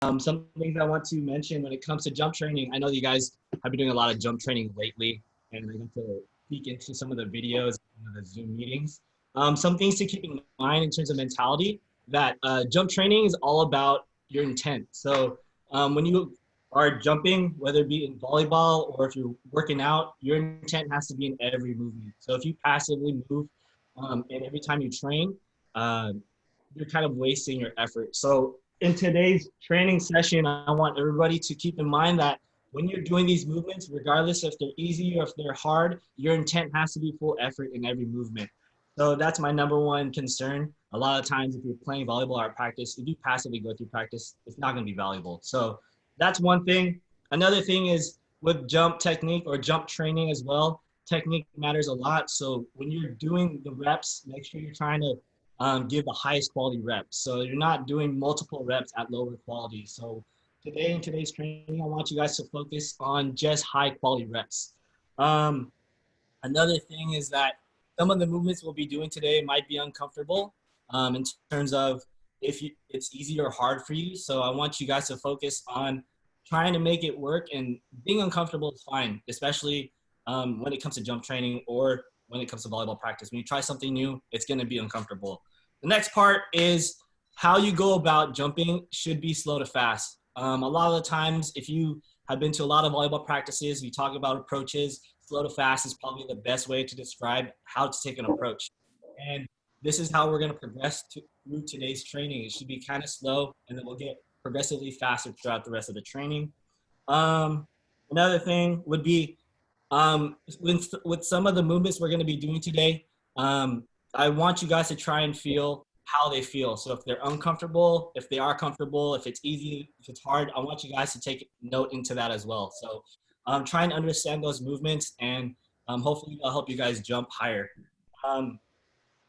Some things I want to mention when it comes to jump training. I know you guys have been doing a lot of jump training lately, and I got to peek into some of the videos, some of the Zoom meetings. Some things to keep in mind in terms of mentality, that jump training is all about your intent. So when you are jumping, whether it be in volleyball or if you're working out, your intent has to be in every movement. So if you passively move and every time you train, uh, you're kind of wasting your effort. So in today's training session, I want everybody to keep in mind that when you're doing these movements, regardless if they're easy or if they're hard, your intent has to be full effort in every movement. So that's my number one concern. A lot of times if you're playing volleyball or practice, if you passively go through practice, it's not going to be valuable. So that's one thing. Another thing is with jump technique or jump training as well, technique matters a lot. So when you're doing the reps, make sure you're trying to give the highest quality reps. So you're not doing multiple reps at lower quality. So today in today's training, I want you guys to focus on just high quality reps. Another thing is that some of the movements we'll be doing today might be uncomfortable in terms of if it's easy or hard for you. So I want you guys to focus on trying to make it work, and being uncomfortable is fine, especially when it comes to jump training or when it comes to volleyball practice. When you try something new, it's going to be uncomfortable. The next part is how you go about jumping should be slow to fast. A lot of the times, if you have been to a lot of volleyball practices, we talk about approaches. Slow to fast is probably the best way to describe how to take an approach. And this is how we're going to progress through today's training. It should be kind of slow, and then we'll get progressively faster throughout the rest of the training. Another thing would be with some of the movements we're going to be doing today, I want you guys to try and feel how they feel. So if they're uncomfortable, if they are comfortable, if it's easy, if it's hard, I want you guys to take note into that as well. So try and understand those movements, and hopefully that'll help you guys jump higher.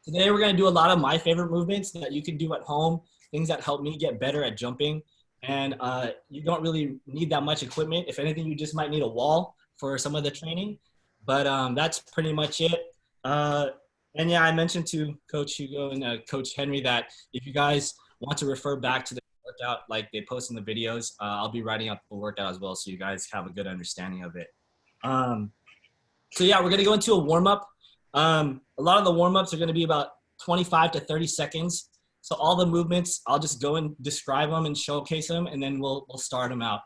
Today we're going to do a lot of my favorite movements that you can do at home, things that help me get better at jumping. And you don't really need that much equipment. If anything, you just might need a wall for some of the training. But that's pretty much it. And yeah, I mentioned to Coach Hugo and Coach Henry that if you guys want to refer back to the workout like they post in the videos, I'll be writing up the workout as well so you guys have a good understanding of it. So yeah, we're going to go into a warm-up. A lot of the warm-ups are going to be about 25 to 30 seconds. So all the movements, I'll just go and describe them and showcase them, and then we'll start them out.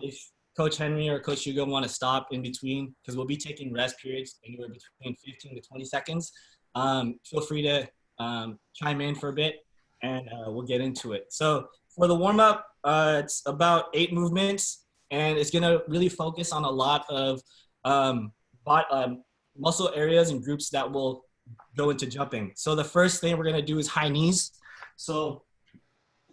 If Coach Henry or Coach Hugo want to stop in between, because we'll be taking rest periods anywhere between 15 to 20 seconds, feel free to chime in for a bit, and we'll get into it. So for the warm-up, it's about 8 movements, and it's going to really focus on a lot of muscle areas and groups that will go into jumping. So the first thing we're going to do is high knees. So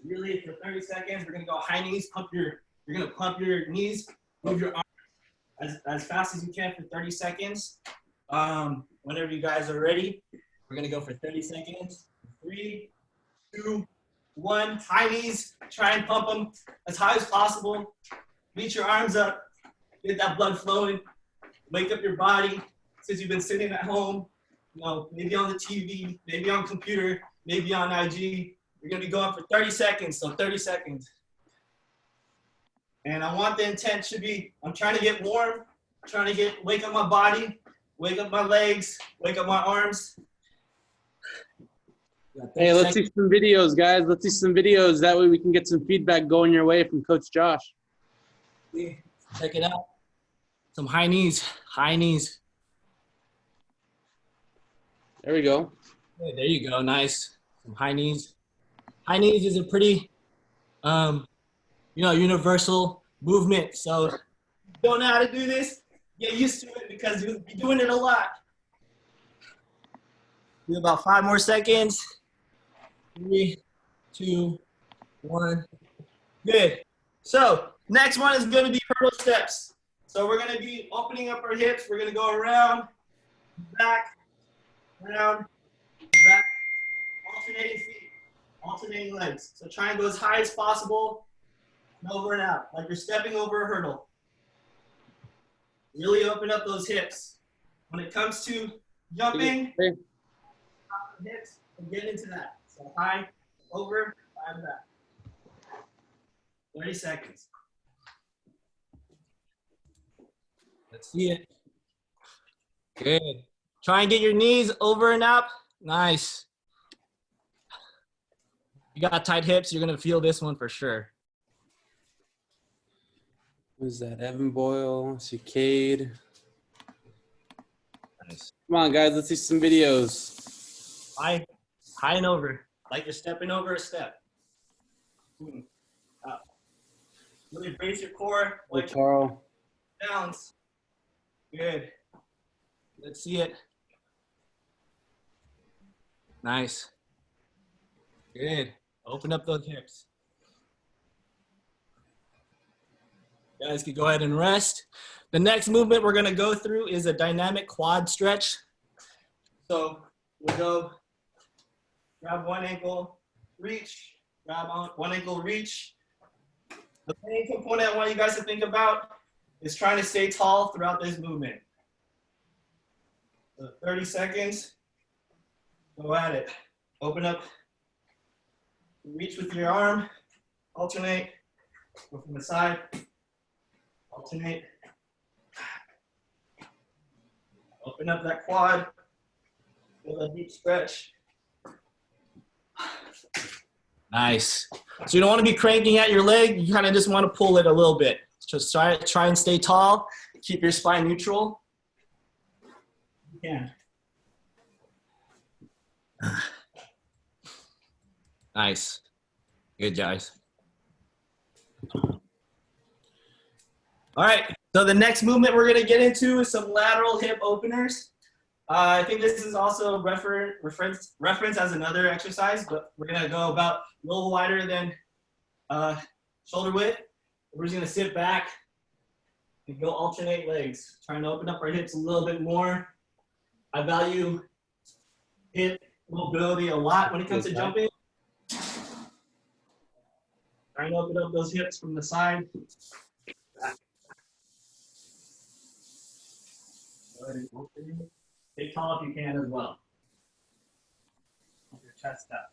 really for 30 seconds, we're going to go high knees, you're going to pump your knees, move your arms as fast as you can for 30 seconds. Whenever you guys are ready, we're going to go for 30 seconds. 3, 2, 1, high knees. Try and pump them as high as possible. Reach your arms up, get that blood flowing, wake up your body. Since you've been sitting at home, you know, maybe on the TV, maybe on computer, maybe on IG, you're going to be going for 30 seconds, so 30 seconds. And I want the intent should be, I'm trying to get warm, trying to wake up my body, wake up my legs, wake up my arms. Hey, let's see some videos, guys. Let's see some videos. That way we can get some feedback going your way from Coach Josh. Check it out. Some high knees, high knees. There we go. Yeah, there you go. Nice. Some high knees. High knees is a pretty, universal movement. So if you don't know how to do this, get used to it because you'll be doing it a lot. Do about 5 more seconds. 3, 2, 1. Good. So next one is going to be hurdle steps. So we're going to be opening up our hips. We're going to go around, back, around, back, alternating feet, alternating legs. So try and go as high as possible and over and out, like you're stepping over a hurdle. Really open up those hips. When it comes to jumping, hips, and get into that. So high, over, high, back. 30 seconds. Let's see it. Good. Try and get your knees over and up. Nice. You got tight hips, you're going to feel this one for sure. Who's that? Evan Boyle, Cicade. Nice. Come on, guys. Let's see some videos. High and over. Like you're stepping over a step. Up. Really brace your core. Hey, Like Carl. balance. Good. Let's see it. Nice. Good. Open up those hips. You guys can go ahead and rest. The next movement we're going to go through is a dynamic quad stretch. So we'll go grab one ankle, reach, grab on one ankle, reach. The main component I want you guys to think about is trying to stay tall throughout this movement. So 30 seconds. Go at it. Open up. Reach with your arm. Alternate. Go from the side. Alternate. Open up that quad. Feel a deep stretch. Nice. So you don't want to be cranking at your leg. You kind of just want to pull it a little bit. Just try and stay tall. Keep your spine neutral. Yeah. Nice. Good, guys. All right. So the next movement we're going to get into is some lateral hip openers. I think this is also reference as another exercise, but we're going to go about a little wider than shoulder width. We're just going to sit back and go alternate legs, trying to open up our hips a little bit more. I value hip mobility a lot when it comes to jumping. Trying to open up those hips from the side. Go ahead and open it. Stay tall if you can as well. Keep your chest up.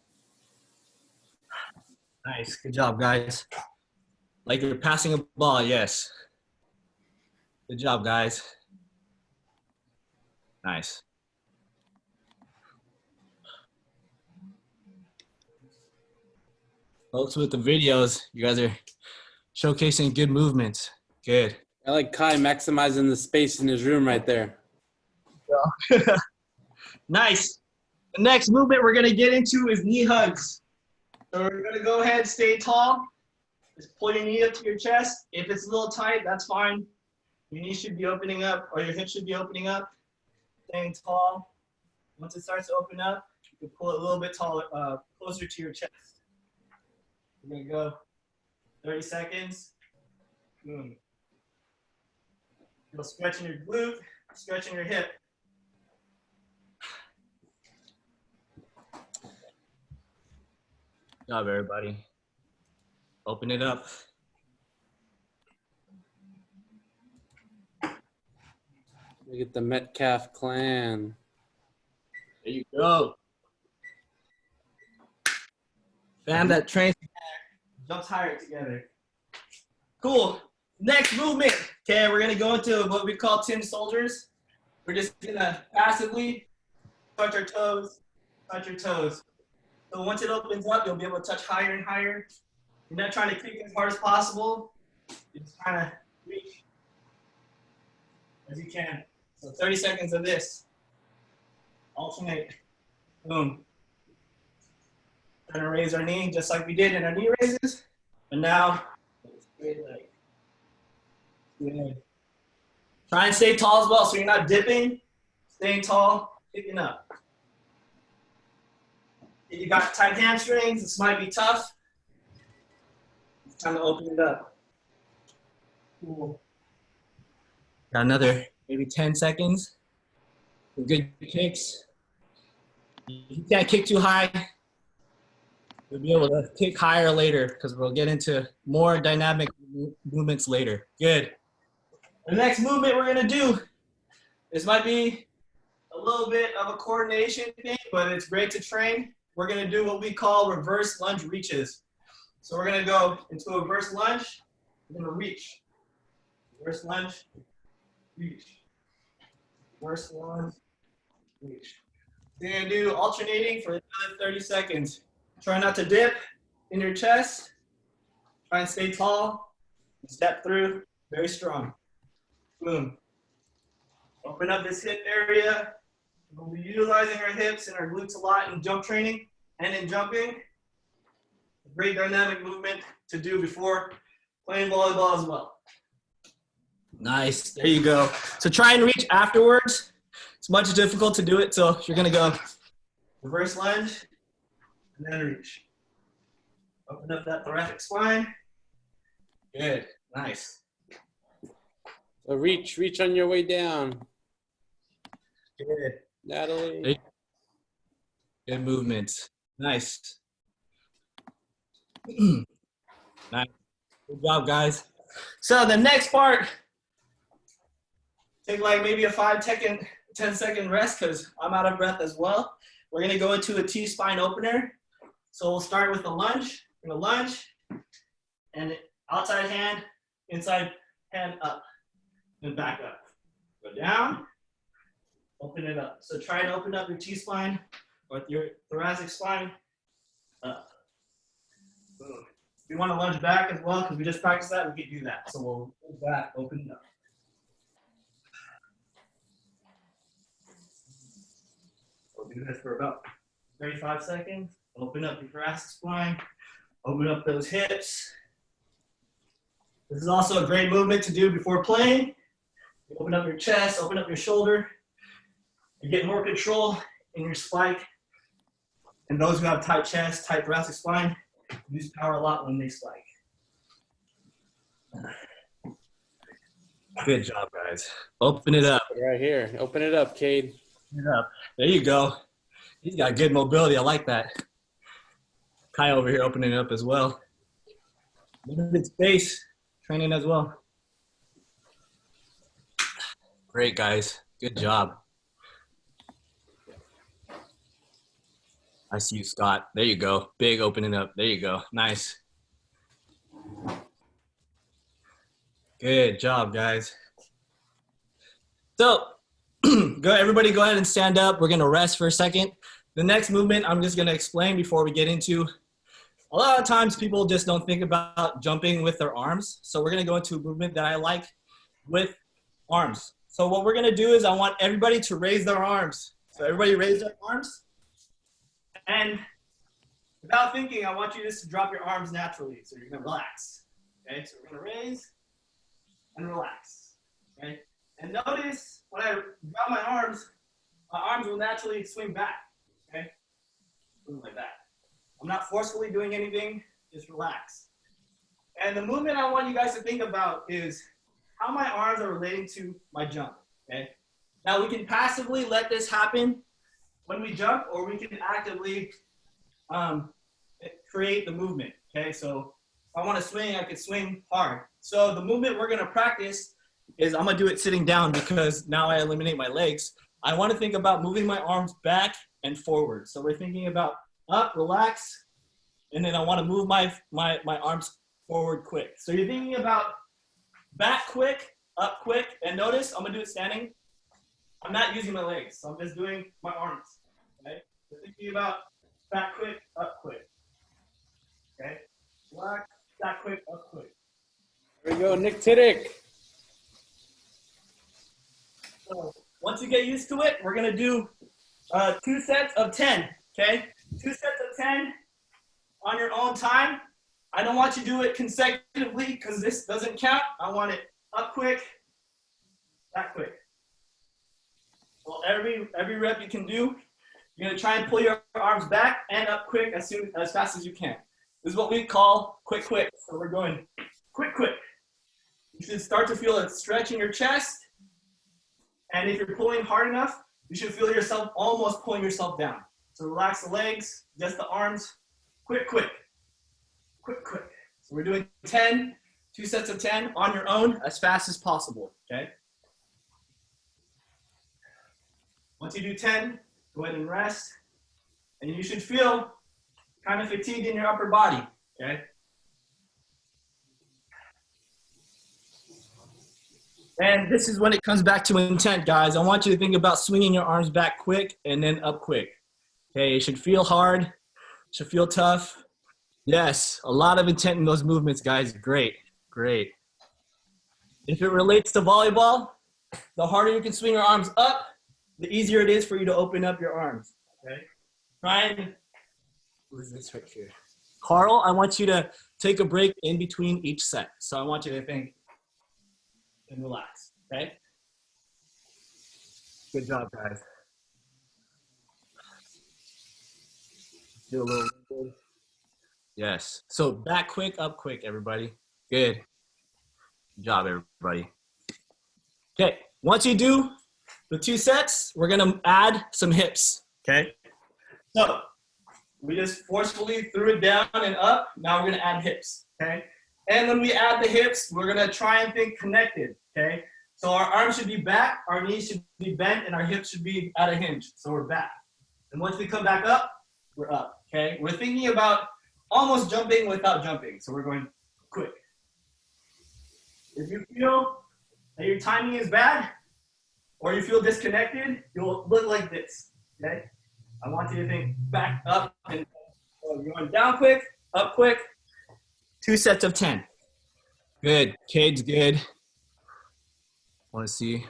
Nice. Good job, guys. Like you're passing a ball, yes. Good job, guys. Nice. Folks with the videos, you guys are showcasing good movements. Good. I like Kai maximizing the space in his room right there. Nice. The next movement we're going to get into is knee hugs. So we're going to go ahead, stay tall. Just pull your knee up to your chest. If it's a little tight, that's fine. Your knee should be opening up, or your hip should be opening up. Staying tall. Once it starts to open up, you can pull it a little bit taller, closer to your chest. We're going to go 30 seconds. Boom. Feel stretching your glute, stretching your hip. Good job, everybody. Open it up. Look at the Metcalf clan. There you go. Fam that trains jumps higher together. Cool. Next movement. Okay, we're gonna go into what we call tin soldiers. We're just gonna passively touch our toes, touch your toes. So once it opens up, you'll be able to touch higher and higher. You're not trying to kick as hard as possible. You're just trying to reach as you can. So 30 seconds of this. Alternate. Boom. Trying to raise our knee just like we did in our knee raises. But now, straight leg. Good. Try and stay tall as well so you're not dipping. Staying tall, picking up. If you got tight hamstrings, this might be tough. It's time to open it up. Cool. Got another maybe 10 seconds. Good kicks. If you can't kick too high, you'll be able to kick higher later because we'll get into more dynamic movements later. Good. The next movement we're going to do, this might be a little bit of a coordination thing, but it's great to train. We're going to do what we call reverse lunge reaches. So we're gonna go into a reverse lunge. We're gonna reach. Reverse lunge, reach. Reverse lunge, reach. You're gonna do alternating for another 30 seconds. Try not to dip in your chest. Try and stay tall. Step through, very strong. Boom. Open up this hip area. We'll be utilizing our hips and our glutes a lot in jump training and in jumping. Great dynamic movement to do before playing volleyball as well. Nice, there you go. So try and reach afterwards. It's much difficult to do it, so you're gonna go reverse lunge and then reach. Open up that thoracic spine. Good, nice. So reach on your way down. Good. Natalie. Good movement. Nice. Nice. Good job, guys. So the next part, take like maybe a 10-second rest because I'm out of breath as well. We're gonna go into a T-spine opener. So we'll start with a lunge. We're gonna lunge and outside hand, inside hand up and back up. Go down, open it up. So try and open up your T-spine or your thoracic spine up. Boom. If you want to lunge back as well, because we just practiced that, we can do that. So we'll go back, open it up. We'll do this for about 35 seconds. Open up your thoracic spine. Open up those hips. This is also a great movement to do before playing. Open up your chest, open up your shoulder. You get more control in your spike. And those who have tight chest, tight thoracic spine, use power a lot when they spike. Good job, guys. Open it up. Right here. Open it up, Cade. Open it up. There you go. He's got good mobility. I like that. Kai over here opening it up as well. Limited space training as well. Great, guys. Good job. I see you, Scott. There you go. Big opening up. There you go. Nice. Good job, guys. So, everybody go ahead and stand up. We're going to rest for a second. The next movement I'm just going to explain before we get into. A lot of times people just don't think about jumping with their arms. So we're going to go into a movement that I like with arms. So what we're going to do is I want everybody to raise their arms. So everybody raise their arms. And without thinking, I want you just to drop your arms naturally. So you're going to relax. Okay, so we're going to raise and relax. Okay, and notice when I drop my arms will naturally swing back. Okay, something like that. I'm not forcefully doing anything, just relax. And the movement I want you guys to think about is how my arms are relating to my jump. Okay, now we can passively let this happen when we jump, or we can actively create the movement, okay? So if I want to swing, I could swing hard. So the movement we're going to practice is I'm going to do it sitting down because now I eliminate my legs. I want to think about moving my arms back and forward. So we're thinking about up, relax, and then I want to move my arms forward quick. So you're thinking about back quick, up quick, and notice I'm going to do it standing. I'm not using my legs, so I'm just doing my arms, okay? So thinking about back quick, up quick, okay? Back quick, up quick. There we go, Nick Tiddick. So once you get used to it, we're gonna do 2 sets of 10, okay? 2 sets of 10 on your own time. I don't want you to do it consecutively because this doesn't count. I want it up quick, back quick. Well, every rep you can do, you're gonna try and pull your arms back and up quick as fast as you can. This is what we call quick. So we're going quick. You should start to feel a stretch in your chest. And if you're pulling hard enough, you should feel yourself almost pulling yourself down. So relax the legs, just the arms, quick. So we're doing 10, 2 sets of 10 on your own as fast as possible, okay? Once you do 10, go ahead and rest. And you should feel kind of fatigued in your upper body, okay? And this is when it comes back to intent, guys. I want you to think about swinging your arms back quick and then up quick. Okay, it should feel hard, should feel tough. Yes, a lot of intent in those movements, guys. Great, great. If it relates to volleyball, the harder you can swing your arms up, the easier it is for you to open up your arms. Okay? Try and, what is this right here? Carl, I want you to take a break in between each set. So I want you to think and relax, okay? Good job, guys. Do a little bit. Yes. So back quick, up quick, everybody. Good. Good job, everybody. Okay, once you do the 2 sets, we're gonna add some hips, okay? So we just forcefully threw it down and up. Now we're gonna add hips, okay? And when we add the hips, we're gonna try and think connected, okay? So our arms should be back, our knees should be bent, and our hips should be at a hinge. So we're back. And once we come back up, we're up, okay? We're thinking about almost jumping without jumping. So we're going quick. If you feel that your timing is bad or you feel disconnected, you'll look like this, okay? I want you to think back up and so you're going down quick, up quick. 2 sets of 10. Good. Cade's good. Want to see?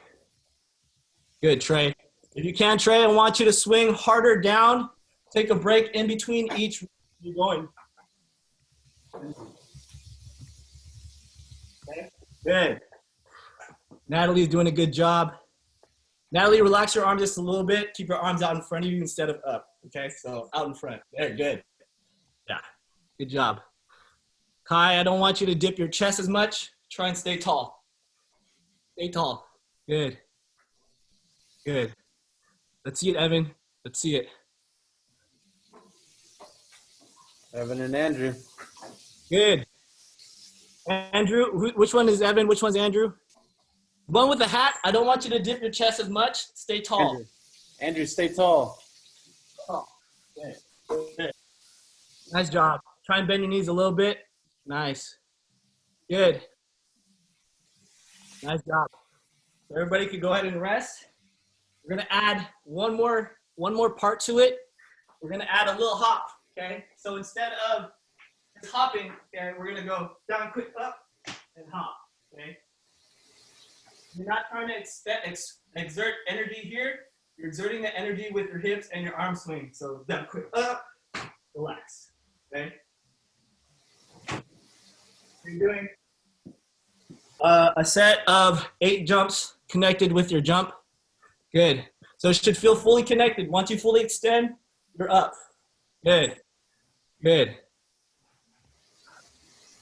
Good, Trey. If you can, Trey, I want you to swing harder down. Take a break in between each. You're going. Okay. Good. Natalie's doing a good job. Natalie, relax your arms just a little bit. Keep your arms out in front of you instead of up. Okay, so out in front. There, good. Yeah, good job. Kai, I don't want you to dip your chest as much. Try and stay tall. Stay tall. Good. Good. Let's see it, Evan. Let's see it. Evan and Andrew. Good. Andrew, which one is Evan? Which one's Andrew? One with the hat. I don't want you to dip your chest as much. Stay tall. Andrew, stay tall. Oh, good. Good. Nice job. Try and bend your knees a little bit. Nice. Good. Nice job. So everybody can go ahead and rest. We're gonna add one more part to it. We're gonna add a little hop. Okay. So instead of just hopping, okay, we're gonna go down, quick, up, and hop. Okay. You're not trying to exert energy here. You're exerting the energy with your hips and your arm swing. So down, quick, up, relax. Okay. You're doing a set of 8 jumps connected with your jump. Good. So it should feel fully connected. Once you fully extend, you're up. Good. Good.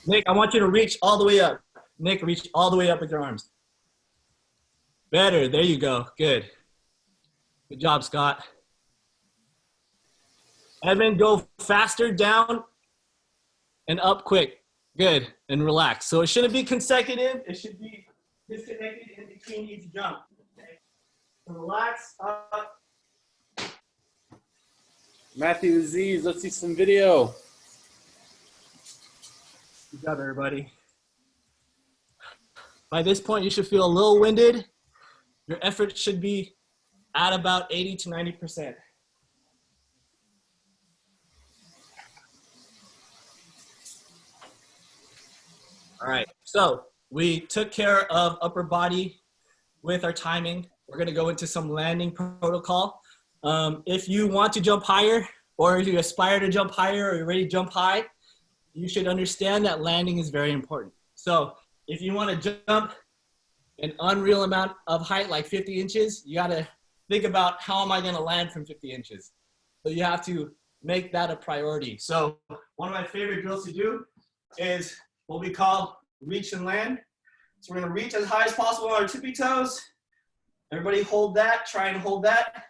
Nick, I want you to reach all the way up. Nick, reach all the way up with your arms. Better. There you go. Good. Good job, Scott. Evan, go faster down and up quick. Good. And relax. So it shouldn't be consecutive. It should be disconnected in between each jump. Okay. So relax, up. Matthew Aziz, let's see some video. Good job, everybody. By this point, you should feel a little winded. Your effort should be at about 80 to 90%. All right, so we took care of upper body with our timing. We're gonna go into some landing protocol. If you want to jump higher, or if you aspire to jump higher, or you're ready to jump high, you should understand that landing is very important. So if you want to jump an unreal amount of height, like 50 inches, you gotta think about how am I gonna land from 50 inches? So you have to make that a priority. So one of my favorite drills to do is what we call reach and land. So we're gonna reach as high as possible on our tippy toes. Everybody hold that, try and hold that,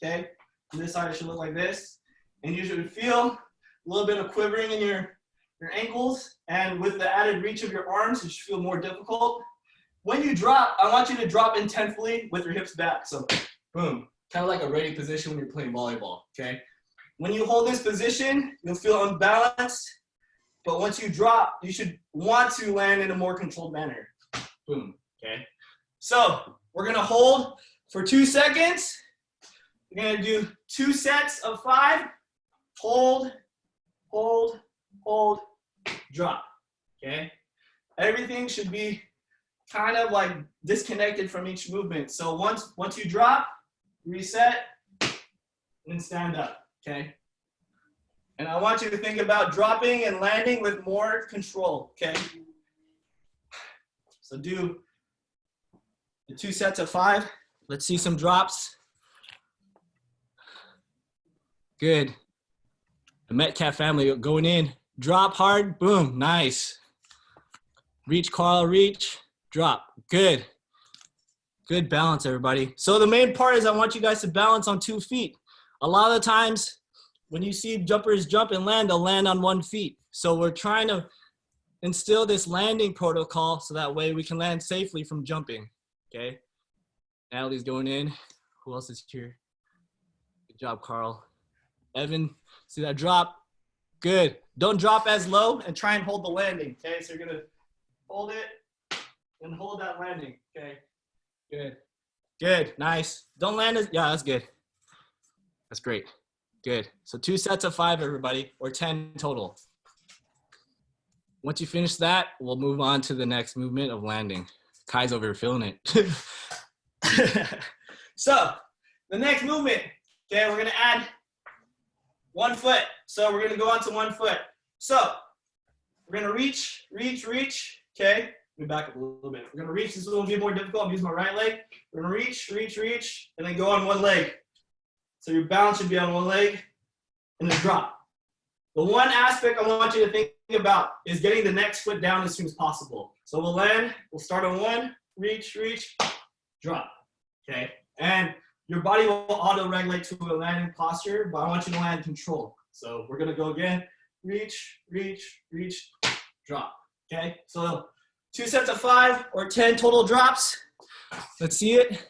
okay? On this side it should look like this. And you should feel a little bit of quivering in your ankles, and with the added reach of your arms, it should feel more difficult. When you drop, I want you to drop intentfully with your hips back. So boom, kind of like a ready position when you're playing volleyball, okay? When you hold this position, you'll feel unbalanced, but once you drop, you should want to land in a more controlled manner. Boom, okay? So we're gonna hold for 2 seconds. We're gonna do 2 sets of 5. Hold, hold, hold, drop, okay? Everything should be kind of like disconnected from each movement. So once you drop, reset, and then stand up, okay? And I want you to think about dropping and landing with more control, okay? So do the 2 sets of 5. Let's see some drops. Good. The Metcalf family going in. Drop hard, boom, nice. Reach, Carl, reach, drop. Good. Good balance, everybody. So the main part is I want you guys to balance on 2 feet. A lot of the times when you see jumpers jump and land, they'll land on 1 foot. So we're trying to instill this landing protocol so that way we can land safely from jumping, okay? Natalie's going in. Who else is here? Good job, Carl. Evan, see that drop? Good. Don't drop as low and try and hold the landing, okay? So you're gonna hold it and hold that landing, okay? Good. Good, nice. Don't land as, yeah, that's good. That's great. Good. So 2 sets of 5, everybody, or 10 total. Once you finish that, we'll move on to the next movement of landing. Kai's over here feeling it. So the next movement, okay, we're gonna add 1 foot. So we're gonna go on to 1 foot. So we're gonna reach, okay? Let me back up a little bit. We're gonna reach, this is gonna be more difficult. I'm using my right leg. We're gonna reach, and then go on 1 leg. So your balance should be on 1 leg, and then drop. The one aspect I want you to think about is getting the next foot down as soon as possible. So we'll land, we'll start on 1, reach, drop, okay? And your body will auto-regulate to a landing posture, but I want you to land control. So we're gonna go again, reach, drop, okay? So 2 sets of 5 or 10 total drops. Let's see it.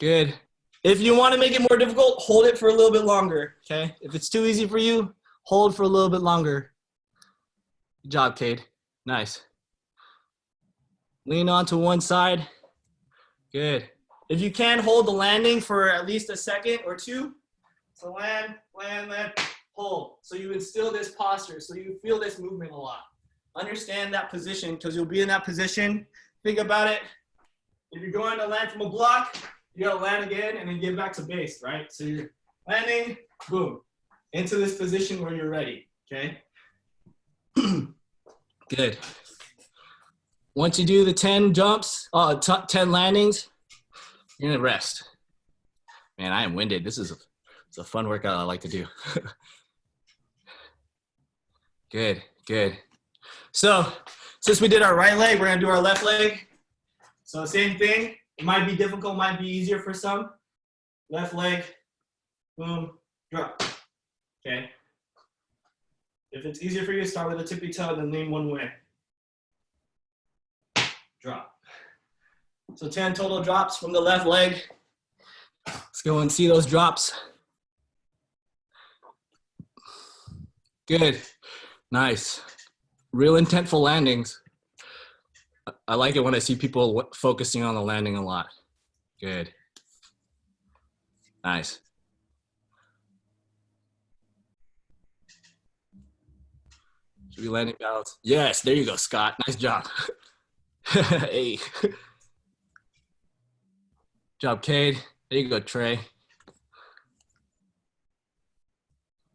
Good. If you want to make it more difficult, hold it for a little bit longer, okay? If it's too easy for you, hold for a little bit longer. Good job, Cade. Nice. Lean onto one side. Good. If you can, hold the landing for at least a second or 2. So land, hold. So you instill this posture, so you feel this movement a lot. Understand that position, because you'll be in that position. Think about it. If you're going to land from a block, you gotta land again and then get back to base, right? So you're landing, boom, into this position where you're ready, okay? Good. Once you do the 10 jumps, 10 landings, you're gonna rest. Man, I am winded. It's a fun workout I like to do. Good. So since we did our right leg, we're gonna do our left leg. So same thing. It might be difficult, might be easier for some. Left leg, boom, drop, okay? If it's easier for you, start with a tippy toe, then lean one way. Drop. So 10 total drops from the left leg. Let's go and see those drops. Good, nice. Real intentful landings. I like it when I see people focusing on the landing a lot. Good. Nice. Should be landing balance. Yes, there you go, Scott. Nice job. Hey. Good job, Cade. There you go, Trey.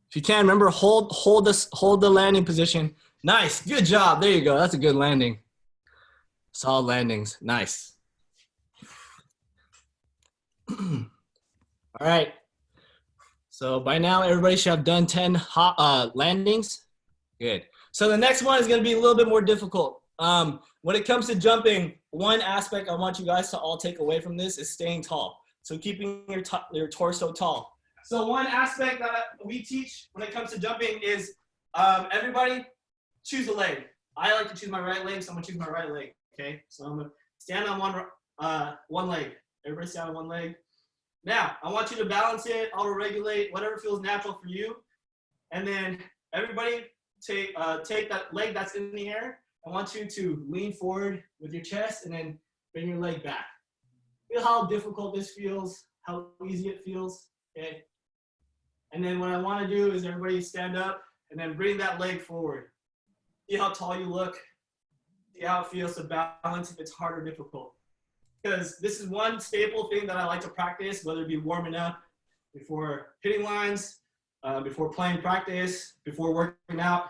If you can, remember, hold the landing position. Nice, good job. There you go. That's a good landing. Solid landings, nice. All right. So by now, everybody should have done 10 landings. Good. So the next one is going to be a little bit more difficult. When it comes to jumping, one aspect I want you guys to all take away from this is staying tall. So keeping your torso tall. So one aspect that we teach when it comes to jumping is everybody choose a leg. I like to choose my right leg, so I'm going to choose my right leg. Okay, so I'm gonna stand on one leg. Everybody stand on one leg. Now, I want you to balance it, auto-regulate, whatever feels natural for you. And then everybody take that leg that's in the air I want you to lean forward with your chest and then bring your leg back. Feel how difficult this feels, how easy it feels, okay? And then what I want to do is everybody stand up and then bring that leg forward. See how tall you look. See how it feels to balance if it's hard or difficult. Because this is one staple thing that I like to practice, whether it be warming up, before hitting lines, before playing practice, before working out,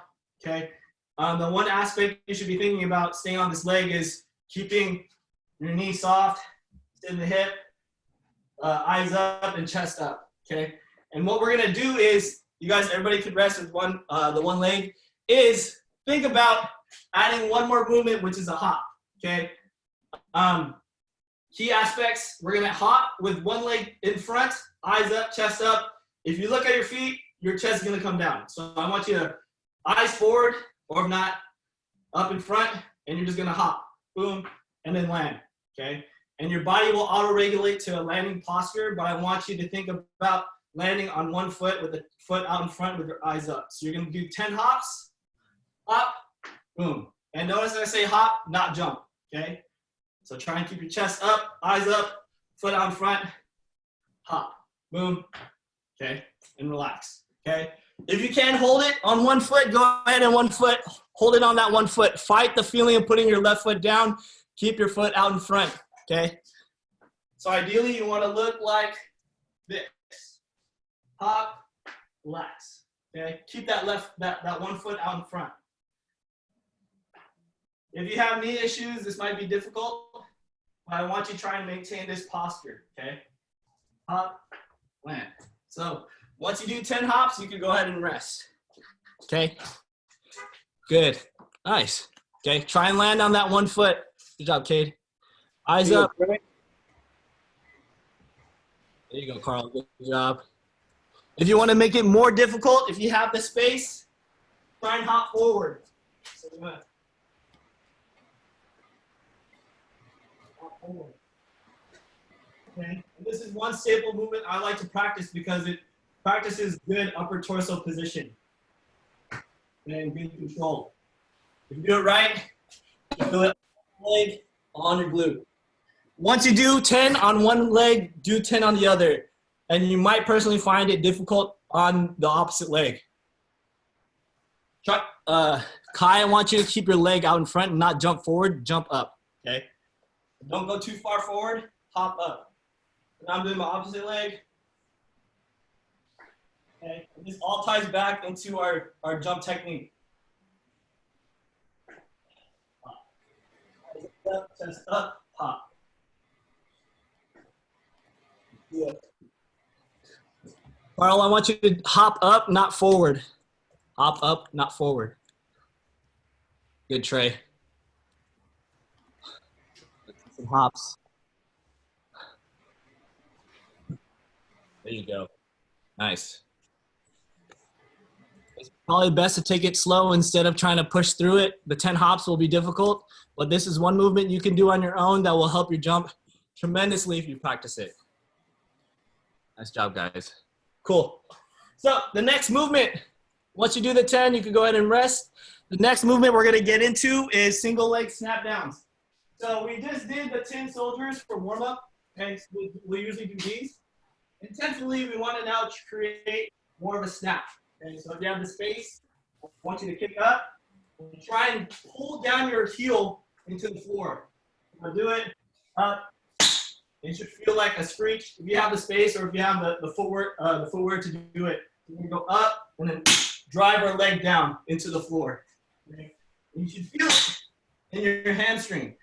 okay? The one aspect you should be thinking about staying on this leg is keeping your knee soft, in the hip, eyes up and chest up, okay? And what we're gonna do is, you guys, everybody could rest with the one leg, is think about adding one more movement, which is a hop, okay? Key aspects, we're gonna hop with one leg in front, eyes up, chest up. If you look at your feet, your chest is gonna come down. So I want you to eyes forward, or if not, up in front, and you're just gonna hop, boom, and then land, okay? And your body will auto-regulate to a landing posture, but I want you to think about landing on one foot with the foot out in front with your eyes up. So you're gonna do 10 hops, up, boom. And notice I say hop, not jump, okay? So try and keep your chest up, eyes up, foot out in front, hop, boom, okay? And relax, okay? If you can hold it on one foot, go ahead and one foot, hold it on that one foot. Fight the feeling of putting your left foot down, keep your foot out in front, okay? So ideally you wanna look like this. Hop, relax, okay? Keep that that one foot out in front. If you have knee issues, this might be difficult, but I want you to try and maintain this posture, okay? Hop, land. So once you do 10 hops, you can go ahead and rest, okay? Good, nice. Okay, try and land on that one foot. Good job, Cade. Eyes up. There you go, Carl, good job. If you want to make it more difficult, if you have the space, try and hop forward. So okay. And this is one staple movement I like to practice because it practices good upper torso position and good control. If you do it right, you feel it on one leg, on your glute. Once you do 10 on one leg, do 10 on the other. And you might personally find it difficult on the opposite leg. Try, Kai, I want you to keep your leg out in front and not jump forward, jump up, okay? Don't go too far forward, hop up. Now I'm doing my opposite leg. Okay, and this all ties back into our jump technique. Up, chest up, hop. Yeah. Carl, I want you to hop up, not forward. Hop up, not forward. Good, Trey. Some hops. There you go. Nice. It's probably best to take it slow instead of trying to push through it. The 10 hops will be difficult, but this is one movement you can do on your own that will help your jump tremendously if you practice it. Nice job, guys. Cool. So the next movement, once you do the 10, you can go ahead and rest. The next movement we're going to get into is single leg snap downs. So we just did the 10 soldiers for warm up. Okay, so we usually do these. Intentionally, we want to now create more of a snap. Okay, so if you have the space, I want you to kick up and try and pull down your heel into the floor. We'll do it up. It should feel like a screech. If you have the space or if you have the footwork to do it, you're gonna go up and then drive our leg down into the floor. Okay? You should feel it in your hamstring.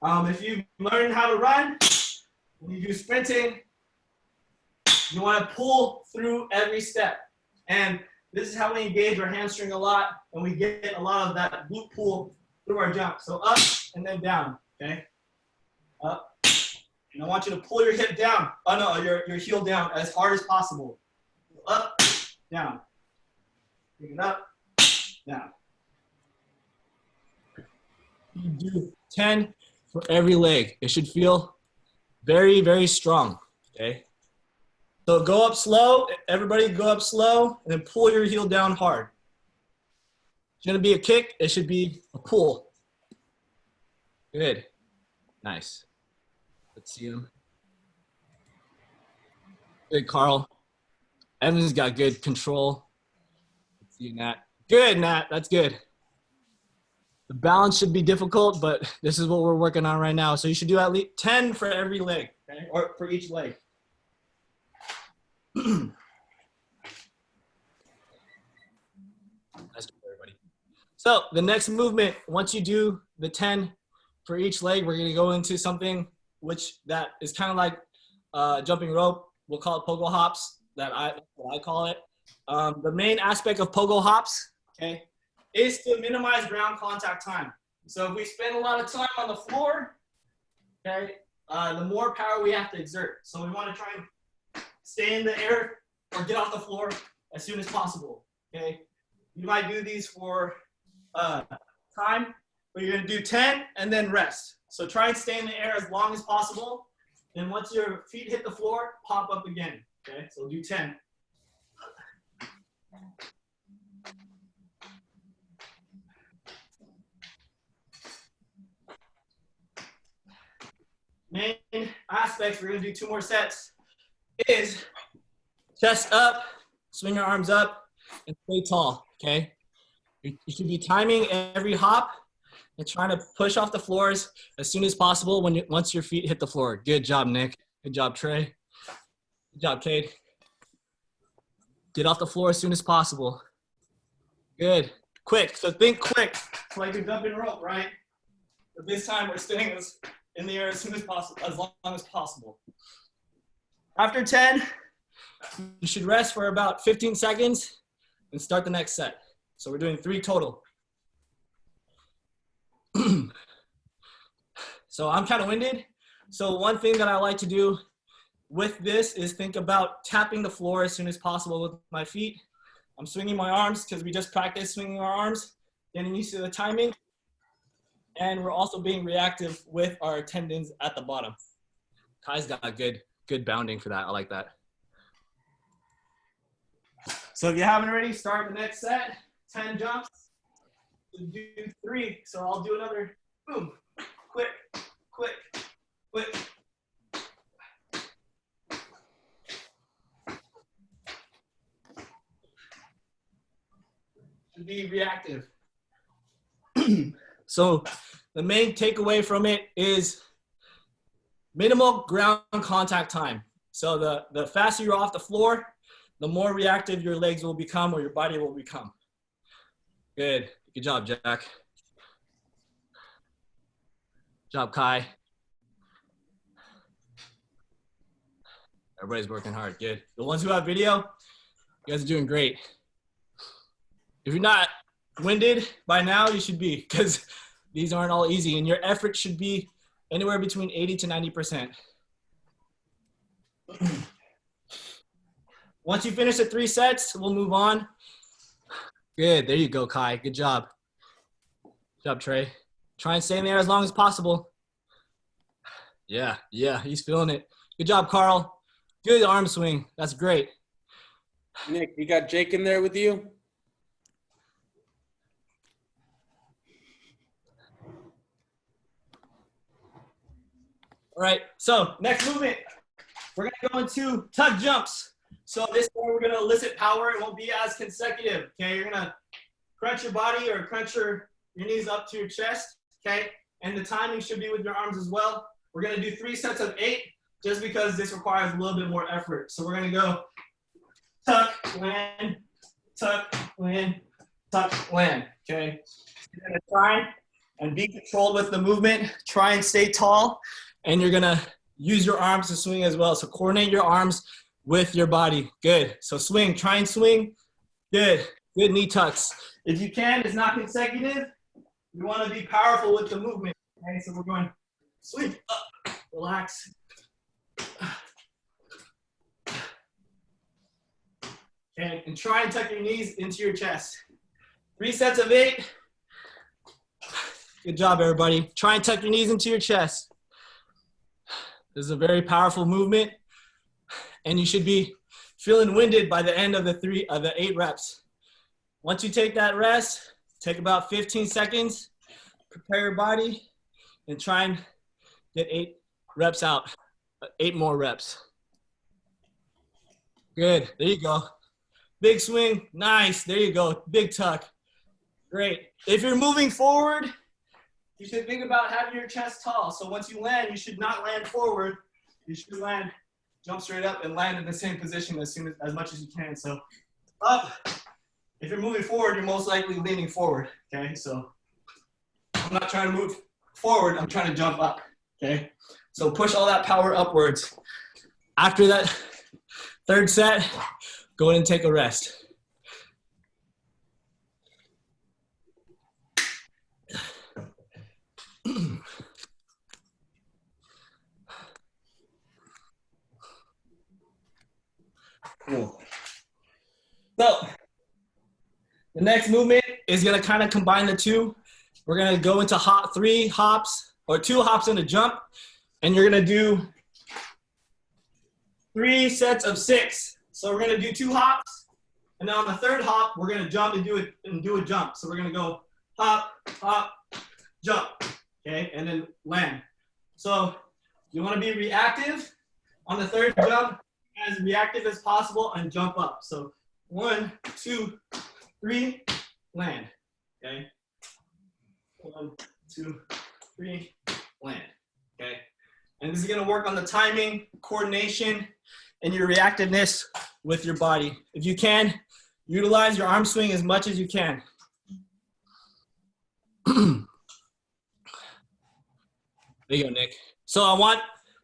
If you learn how to run, when you do sprinting, you want to pull through every step. And this is how we engage our hamstring a lot, and we get a lot of that glute pull through our jump. So up and then down, okay? Up. And I want you to pull your hip down. Oh no, your heel down as hard as possible. Up, down. Pick it up, down. You do 10 for every leg. It should feel very, very strong, okay? So go up slow, everybody go up slow, and then pull your heel down hard. It's gonna be a kick, it should be a pull, Good. Nice. Let's see him. Good, Carl. Evan's got good control. Let's see Nat. Good, Nat. That's good. The balance should be difficult, but this is what we're working on right now. So you should do at least 10 for every leg, okay? Or for each leg. Nice job, everybody. So the next movement, once you do the 10 for each leg, we're going to go into something which that is kind of like jumping rope. We'll call it pogo hops. That's what I call it. The main aspect of pogo hops, okay, is to minimize ground contact time. So if we spend a lot of time on the floor, okay, the more power we have to exert. So we want to try and stay in the air or get off the floor as soon as possible, okay? You might do these for time, but you're going to do 10 and then rest. So try and stay in the air as long as possible. Then once your feet hit the floor, pop up again, okay? So do 10. Main aspects, we're going to do 2 more sets, is chest up, swing your arms up, and stay tall, okay? You should be timing every hop and trying to push off the floors as soon as possible once your feet hit the floor. Good job, Nick. Good job, Trey. Good job, Cade. Get off the floor as soon as possible. Good. Quick. So think quick. It's like you're jumping rope, right? But this time we're staying in the air as soon as possible, as long as possible. After 10, you should rest for about 15 seconds and start the next set. So we're doing 3 total. So I'm kind of winded. So one thing that I like to do with this is think about tapping the floor as soon as possible with my feet. I'm swinging my arms because we just practiced swinging our arms, getting used to the timing. And we're also being reactive with our tendons at the bottom. Kai's got good bounding for that. I like that. So if you haven't already, start the next set. 10 jumps. We'll do 3. So I'll do another boom. Quick, quick, quick. And be reactive. So the main takeaway from it is minimal ground contact time. So the faster you're off the floor, the more reactive your legs will become or your body will become. Good. Good job, Jack. Good job, Kai. Everybody's working hard. Good. The ones who have video, you guys are doing great. If you're not winded by now, you should be, because these aren't all easy, and your effort should be anywhere between 80 to 90%. Once you finish the 3 sets, we'll move on. Good. There you go, Kai. Good job. Good job, Trey. Try and stay in there as long as possible. Yeah, he's feeling it. Good job, Carl. Good arm swing. That's great. Nick, you got Jake in there with you? All right, so next movement, we're gonna go into tuck jumps. So this one, we're gonna elicit power. It won't be as consecutive, okay? You're gonna crunch your body or crunch your knees up to your chest, okay? And the timing should be with your arms as well. We're gonna do 3 sets of 8, just because this requires a little bit more effort. So we're gonna go tuck, land, tuck, land, tuck, land, okay? You're gonna try and be controlled with the movement. Try and stay tall. And you're gonna use your arms to swing as well. So coordinate your arms with your body. Good. So swing, try and swing. Good. Good knee tucks. If you can, it's not consecutive. You wanna be powerful with the movement. Okay, so we're going swing up, relax. Okay, and try and tuck your knees into your chest. 3 sets of 8. Good job, everybody. Try and tuck your knees into your chest. This is a very powerful movement, and you should be feeling winded by the end of the 8 reps. Once you take that rest, take about 15 seconds, prepare your body, and try and get 8 reps out. 8 more reps. Good. There you go. Big swing. Nice. There you go. Big tuck. Great. If you're moving forward, you should think about having your chest tall. So once you land, you should not land forward. You should land, jump straight up and land in the same position as much as you can. So up. If you're moving forward, you're most likely leaning forward. Okay. So I'm not trying to move forward. I'm trying to jump up. Okay. So push all that power upwards. After that third set, go in and take a rest. Cool. So the next movement is going to kind of combine the two. We're going to go into 3 hops or 2 hops and a jump, and you're going to do 3 sets of 6. So we're going to do 2 hops, and then on the third hop, we're going to jump and do a jump. So we're going to go hop, hop, jump, okay, and then land. So you want to be reactive on the third jump, as reactive as possible, and jump up. So 1, 2, 3, land. Okay. 1, 2, 3, land. Okay. And this is going to work on the timing, coordination, and your reactiveness with your body. If you can, utilize your arm swing as much as you can. There you go, Nick. So I want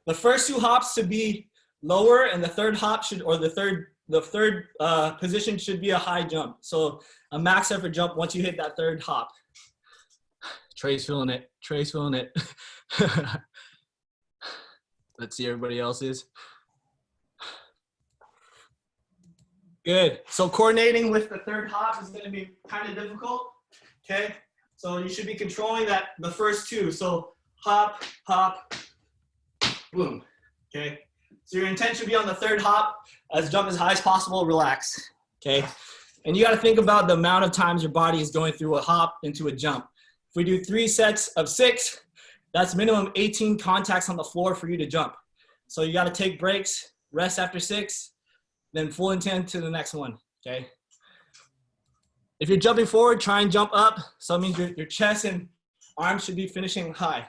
the first 2 hops to be lower, and the third hop should, or the third position should be a high jump. So a max effort jump once you hit that third hop. Trey's feeling it. Trey's feeling it. Let's see everybody else's. Good. So coordinating with the third hop is going to be kind of difficult. Okay. So you should be controlling the first 2. So hop, hop, boom. Okay. So your intent should be on the third hop, jump as high as possible, relax, okay? And you gotta think about the amount of times your body is going through a hop into a jump. If we do 3 sets of 6, that's minimum 18 contacts on the floor for you to jump. So you gotta take breaks, rest after 6, then full intent to the next one, okay? If you're jumping forward, try and jump up. So that means your chest and arms should be finishing high.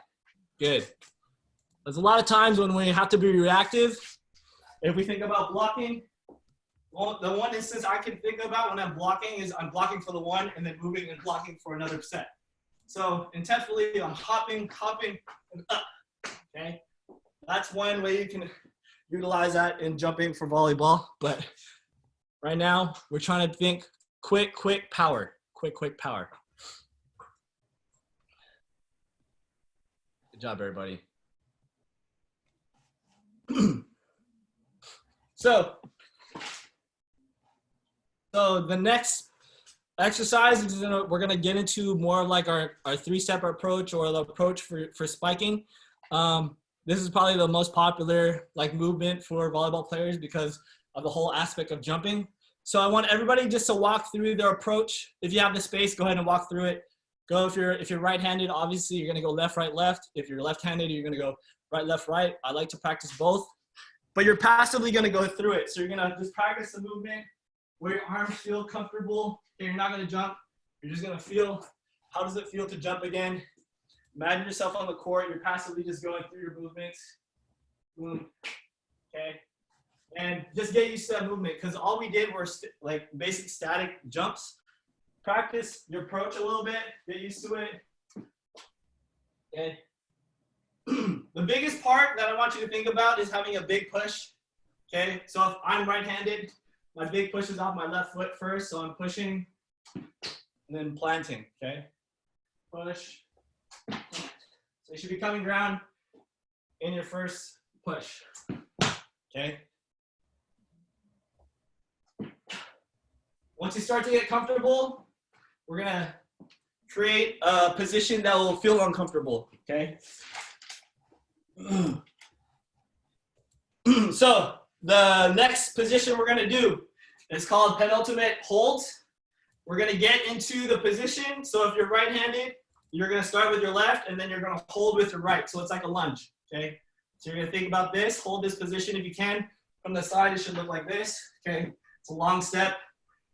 Good. There's a lot of times when we have to be reactive. If we think about blocking, well, the one instance I can think about when I'm blocking is I'm blocking for the 1 and then moving and blocking for another set. So intentfully, I'm hopping, hopping, and up, okay? That's one way you can utilize that in jumping for volleyball. But right now, we're trying to think quick, quick power. Quick, quick power. Good job, everybody. So the next exercise is we're gonna get into more of like our 3-step approach, or the approach for spiking. This is probably the most popular like movement for volleyball players because of the whole aspect of jumping. So I want everybody just to walk through their approach. If you have the space, go ahead and walk through it. Go if you're right-handed, obviously you're gonna go left, right, left. If you're left-handed, you're gonna go right, left, right. I like to practice both. But you're passively going to go through it. So you're going to just practice the movement where your arms feel comfortable. Okay, you're not going to jump. You're just going to feel, how does it feel to jump again? Imagine yourself on the court. You're passively just going through your movements. Boom. Okay. And just get used to that movement, because all we did were like basic static jumps. Practice your approach a little bit. Get used to it. Okay. The biggest part that I want you to think about is having a big push. Okay, so if I'm right-handed, my big push is off my left foot first, so I'm pushing and then planting. Okay, push. Plant. So you should be coming down in your first push. Okay. Once you start to get comfortable, we're gonna create a position that will feel uncomfortable. Okay. So the next position we're going to do is called penultimate holds. We're going to get into the position. So if you're right-handed, you're gonna start with your left and then you're gonna hold with your right. So it's like a lunge, okay? So you're gonna think about this, hold this position if you can. From the side, it should look like this, okay? It's a long step.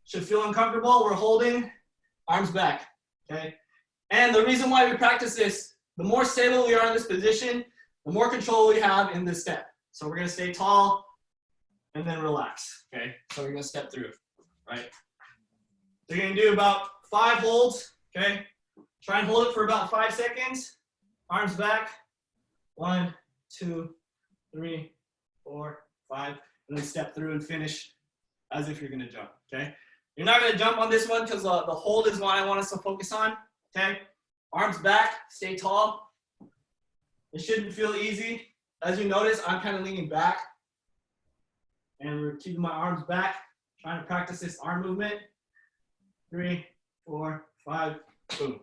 Should feel uncomfortable. We're holding, arms back, okay? And the reason why we practice this, the more stable we are in this position, the more control we have in this step. So we're gonna stay tall and then relax, okay? So we're gonna step through, right? So you're gonna do about 5 holds, okay? Try and hold it for about 5 seconds. Arms back. 1, 2, 3, 4, 5. And then step through and finish as if you're gonna jump, okay? You're not gonna jump on this one because the hold is what I want us to focus on, okay? Arms back, stay tall. It shouldn't feel easy. As you notice, I'm kind of leaning back. And we're keeping my arms back, trying to practice this arm movement. 3, 4, 5, boom.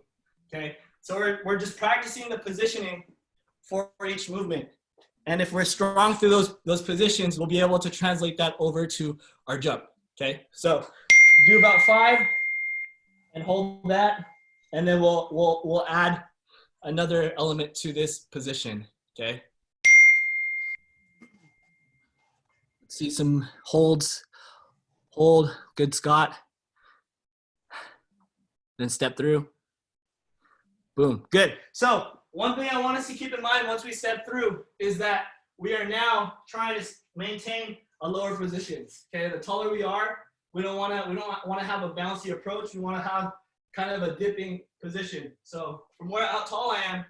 Okay, so we're just practicing the positioning for each movement. And if we're strong through those positions, we'll be able to translate that over to our jump. Okay, so do about 5 and hold that, and then we'll add another element to this position. Okay. Let's see some holds. Hold, good, Scott. Then step through. Boom, good. So one thing I want us to keep in mind once we step through is that we are now trying to maintain a lower position. Okay, the taller we are, we don't want to have a bouncy approach. We want to have kind of a dipping position. So from how tall I am,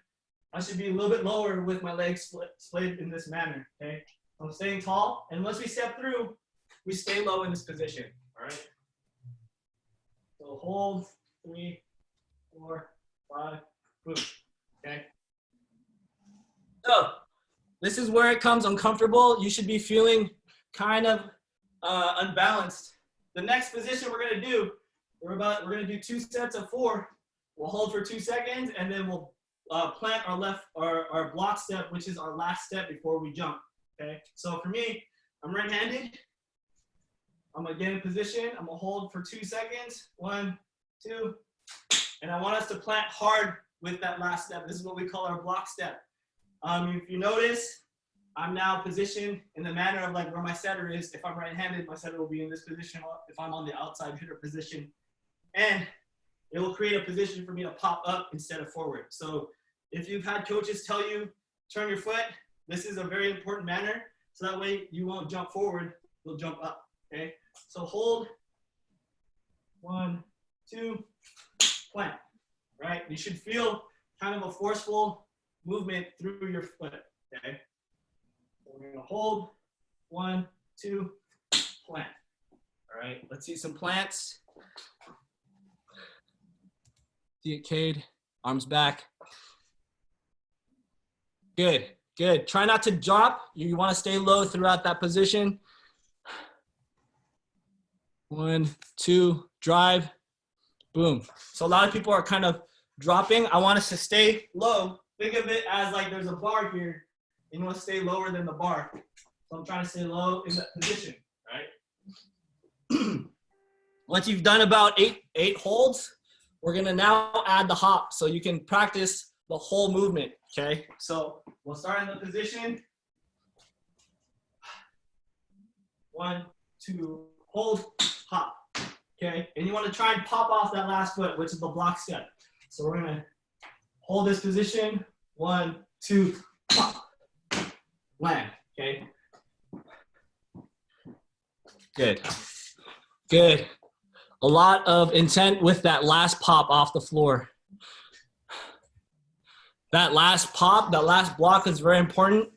I should be a little bit lower with my legs splayed in this manner. Okay, I'm staying tall, and once we step through, we stay low in this position. All right. So hold 3, 4, 5. Boom. Okay. So this is where it comes uncomfortable. You should be feeling kind of unbalanced. The next position we're gonna do, we're gonna do 2 sets of 4. We'll hold for 2 seconds, and then we'll plant our block step, which is our last step before we jump. Okay. So for me, I'm right-handed. I'm gonna get in position. I'm gonna hold for 2 seconds. 1, 2, and I want us to plant hard with that last step. This is what we call our block step. If you notice, I'm now positioned in the manner of like where my setter is. If I'm right-handed, my setter will be in this position. If I'm on the outside hitter position, and it will create a position for me to pop up instead of forward. So if you've had coaches tell you, turn your foot, this is a very important manner. So that way you won't jump forward, you'll jump up, okay? So hold, 1, 2, plant, right? You should feel kind of a forceful movement through your foot, okay? So we're gonna hold, 1, 2, plant. All right, let's see some plants. See it, Cade, arms back. Good, good. Try not to drop. You wanna stay low throughout that position. 1, 2, drive, boom. So a lot of people are kind of dropping. I want us to stay low. Think of it as like there's a bar here, and you want to stay lower than the bar. So I'm trying to stay low in that position, right? Once you've done about eight holds, we're gonna now add the hop so you can practice the whole movement, okay? So we'll start in the position. 1, 2, hold, hop, okay? And you want to try and pop off that last foot, which is the block step. So we're gonna hold this position. 1, 2, pop, land, okay? Good, good. A lot of intent with that last pop off the floor. That last pop, that last block is very important.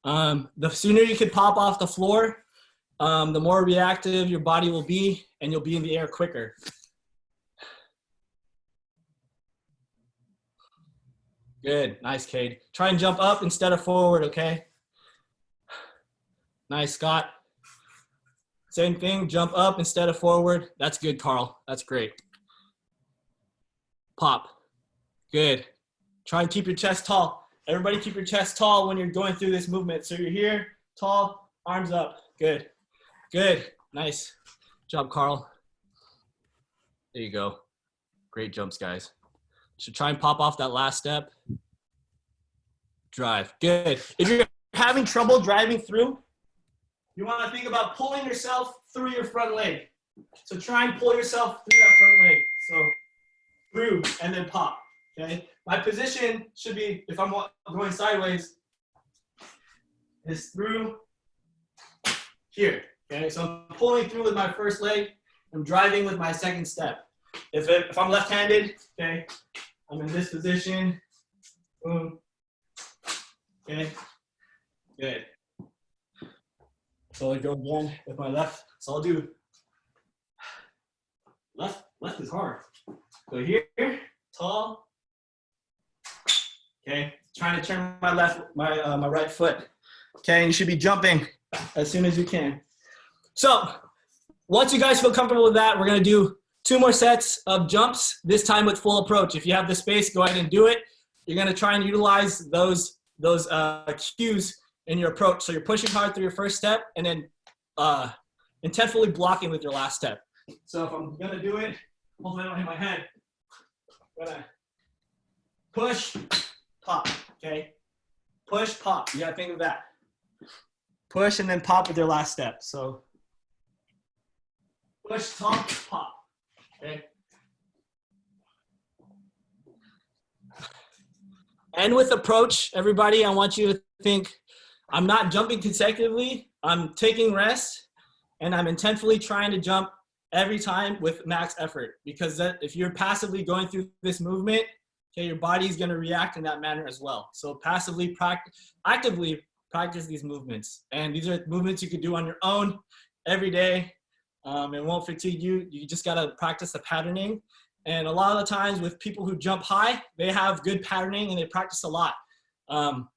The sooner you can pop off the floor, the more reactive your body will be, and you'll be in the air quicker. Good, nice, Cade. Try and jump up instead of forward, okay? Nice, Scott. Same thing, jump up instead of forward. That's good, Carl. That's great. Pop. Good. Try and keep your chest tall. Everybody keep your chest tall when you're going through this movement. So you're here, tall, arms up. Good. Good. Nice job, Carl. There you go. Great jumps, guys. So try and pop off that last step. Drive. Good. If you're having trouble driving through, you want to think about pulling yourself through your front leg. So try and pull yourself through that front leg. So through and then pop. Okay. My position should be, if I'm going sideways, is through here. Okay. So I'm pulling through with my first leg. I'm driving with my second step. If I'm left-handed, okay, I'm in this position. Boom. Okay. Good. So I go again with my left. So I'll do left. Left is hard. So here, tall. Okay. Trying to turn my my right foot. Okay. And you should be jumping as soon as you can. So once you guys feel comfortable with that, we're gonna do 2 more sets of jumps. This time with full approach. If you have the space, go ahead and do it. You're gonna try and utilize those cues in your approach. So you're pushing hard through your first step and then intentfully blocking with your last step. So if I'm gonna do it, hopefully I don't hit my head. I'm gonna push, pop, okay? Push, pop, you gotta think of that. Push and then pop with your last step. So push, top, pop, okay? And with approach, everybody, I want you to think, I'm not jumping consecutively, I'm taking rest, and I'm intentfully trying to jump every time with max effort. Because if you're passively going through this movement, okay, your body's gonna react in that manner as well. So actively practice these movements. And these are movements you could do on your own every day. It won't fatigue you. You just gotta practice the patterning. And a lot of the times with people who jump high, they have good patterning and they practice a lot.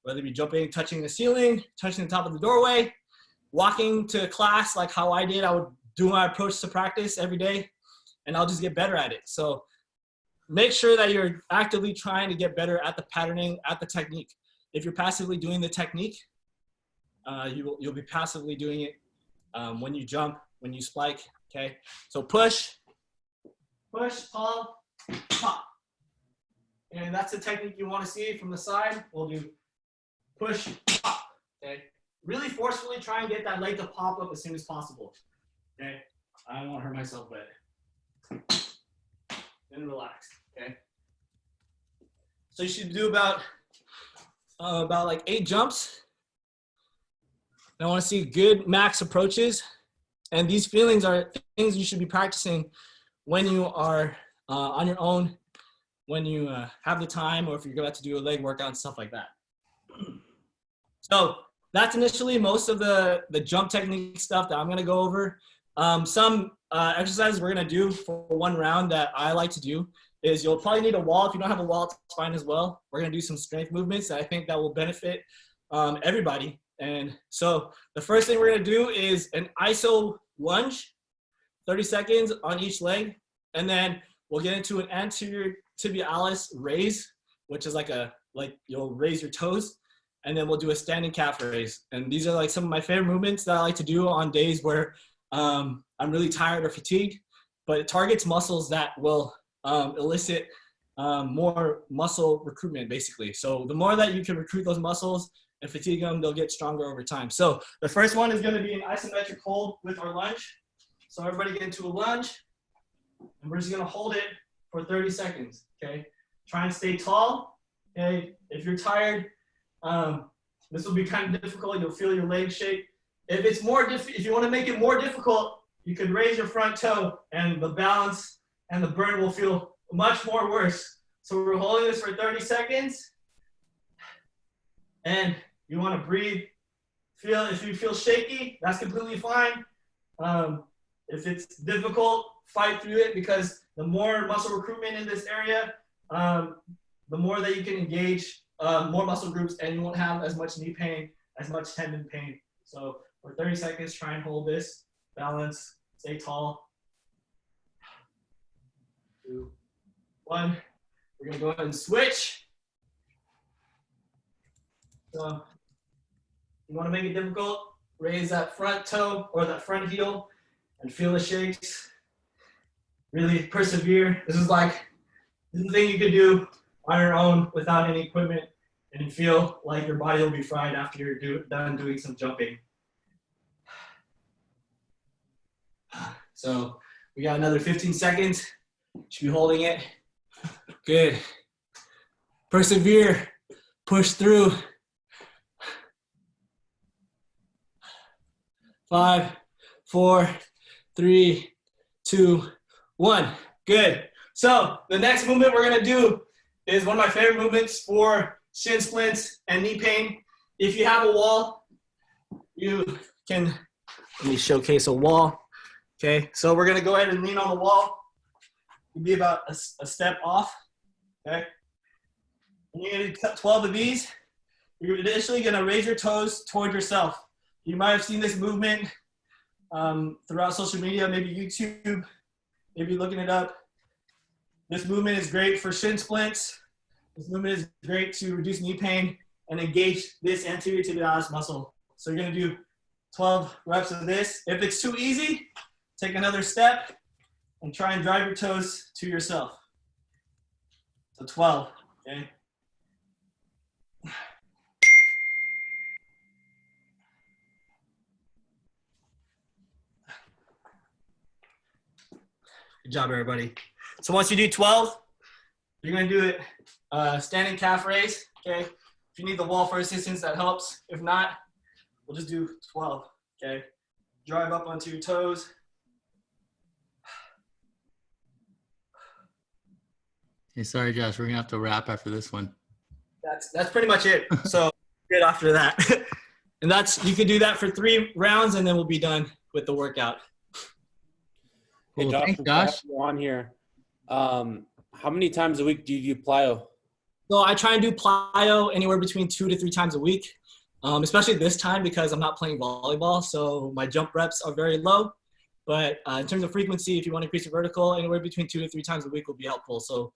Whether it be jumping, touching the ceiling, touching the top of the doorway, walking to class like how I did. I would do my approach to practice every day and I'll just get better at it. So make sure that you're actively trying to get better at the patterning, at the technique. If you're passively doing the technique, you'll be passively doing it when you jump, when you spike, okay? So push, pop, pop. And that's the technique you want to see from the side. We'll do push, pop, okay? Really forcefully try and get that leg to pop up as soon as possible, okay? I don't want to hurt myself, but then relax, okay? So you should do about like 8 jumps. And I want to see good max approaches. And these feelings are things you should be practicing when you are on your own, when you have the time, or if you're about to do a leg workout and stuff like that. So that's initially most of the jump technique stuff that I'm gonna go over. Some exercises we're gonna do for one round that I like to do is you'll probably need a wall. If you don't have a wall, it's fine as well. We're gonna do some strength movements that I think that will benefit everybody. And so the first thing we're gonna do is an iso lunge, 30 seconds on each leg. And then we'll get into an anterior tibialis raise, which is like you'll raise your toes. And then we'll do a standing calf raise. And these are like some of my favorite movements that I like to do on days where I'm really tired or fatigued, but it targets muscles that will elicit more muscle recruitment, basically. So the more that you can recruit those muscles and fatigue them, they'll get stronger over time. So the first one is gonna be an isometric hold with our lunge. So everybody get into a lunge, and we're just gonna hold it for 30 seconds, okay? Try and stay tall, okay? If you're tired, this will be kind of difficult. You'll feel your legs shake. If it's if you want to make it more difficult, you could raise your front toe, and the balance and the burn will feel much more worse. So we're holding this for 30 seconds, and you want to breathe. If you feel shaky, that's completely fine. If it's difficult, fight through it, because the more muscle recruitment in this area, the more that you can engage more muscle groups, and you won't have as much knee pain, as much tendon pain. So for 30 seconds, try and hold this, balance, stay tall. 2, 1. We're gonna go ahead and switch. So you wanna make it difficult, raise that front toe or that front heel and feel the shakes. Really persevere. This is like This is the thing you can do on your own without any equipment and feel like your body will be fried after you're done doing some jumping. So we got another 15 seconds. Should be holding it. Good. Persevere. Push through. 5, 4, 3, 2, 1. Good. So the next movement we're gonna do is one of my favorite movements for shin splints and knee pain. If you have a wall, you can, let me showcase a wall. Okay, so we're gonna go ahead and lean on the wall. You'll be about a step off, okay? And you're gonna do 12 of these. You're initially gonna raise your toes toward yourself. You might have seen this movement throughout social media, maybe YouTube, maybe looking it up. This movement is great for shin splints. This movement is great to reduce knee pain and engage this anterior tibialis muscle. So you're gonna do 12 reps of this. If it's too easy, take another step and try and drive your toes to yourself. So 12, okay? Good job, everybody. So once you do 12, you're gonna do it standing calf raise, okay? If you need the wall for assistance, that helps. If not, we'll just do 12, okay? Drive up onto your toes. Hey, sorry, Josh, we're gonna have to wrap after this one. That's pretty much it. So good after that. And you can do that for 3 rounds and then we'll be done with the workout. Hey, Cool. Josh, Thanks, since Josh. I have you on here. How many times a week do you do plyo? So I try and do plyo anywhere between 2 to 3 times a week, especially this time because I'm not playing volleyball. So my jump reps are very low. But in terms of frequency, if you want to increase your vertical, anywhere between 2 to 3 times a week will be helpful. So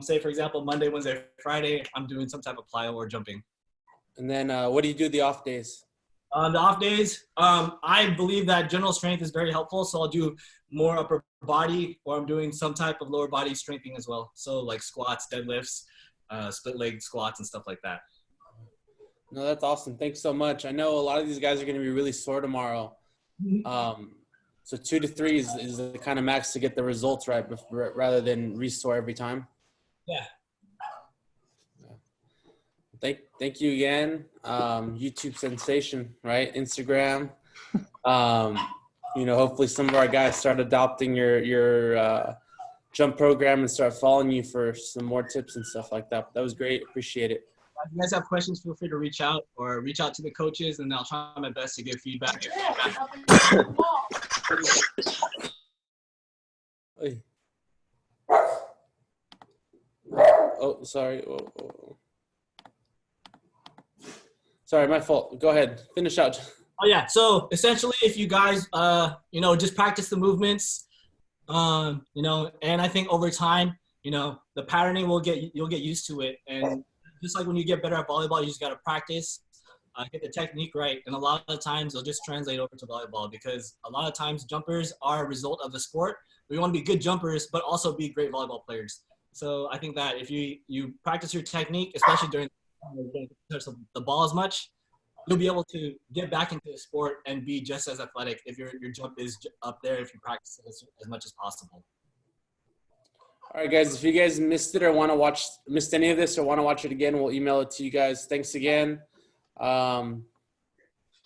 say, for example, Monday, Wednesday, Friday, I'm doing some type of plyo or jumping. And then what do you do the off days? On the off days, I believe that general strength is very helpful. So I'll do more upper body or I'm doing some type of lower body strengthening as well. So like squats, deadlifts, split leg squats and stuff like that. No, that's awesome. Thanks so much. I know a lot of these guys are going to be really sore tomorrow. So 2 to 3 is the kind of max to get the results right rather than restore every time. Yeah. Thank you again. YouTube sensation, right? Instagram. Hopefully some of our guys start adopting your jump program and start following you for some more tips and stuff like that. That was great. Appreciate it. If you guys have questions, feel free to reach out or reach out to the coaches and I'll try my best to give feedback. Oh, sorry. Oh. Sorry, my fault. Go ahead. Finish out. Oh yeah. So essentially, if you guys, just practice the movements, and I think over time, the patterning you'll get used to it. And just like when you get better at volleyball, you just got to practice, get the technique right. And a lot of times it'll just translate over to volleyball because a lot of times jumpers are a result of the sport. We want to be good jumpers, but also be great volleyball players. So I think that if you practice your technique, especially during the ball as much, you'll be able to get back into the sport and be just as athletic if your jump is up there, if you practice it as much as possible. All right, guys, if you guys missed it or missed any of this or want to watch it again, we'll email it to you guys. Thanks again. Have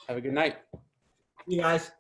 a good night. See you guys.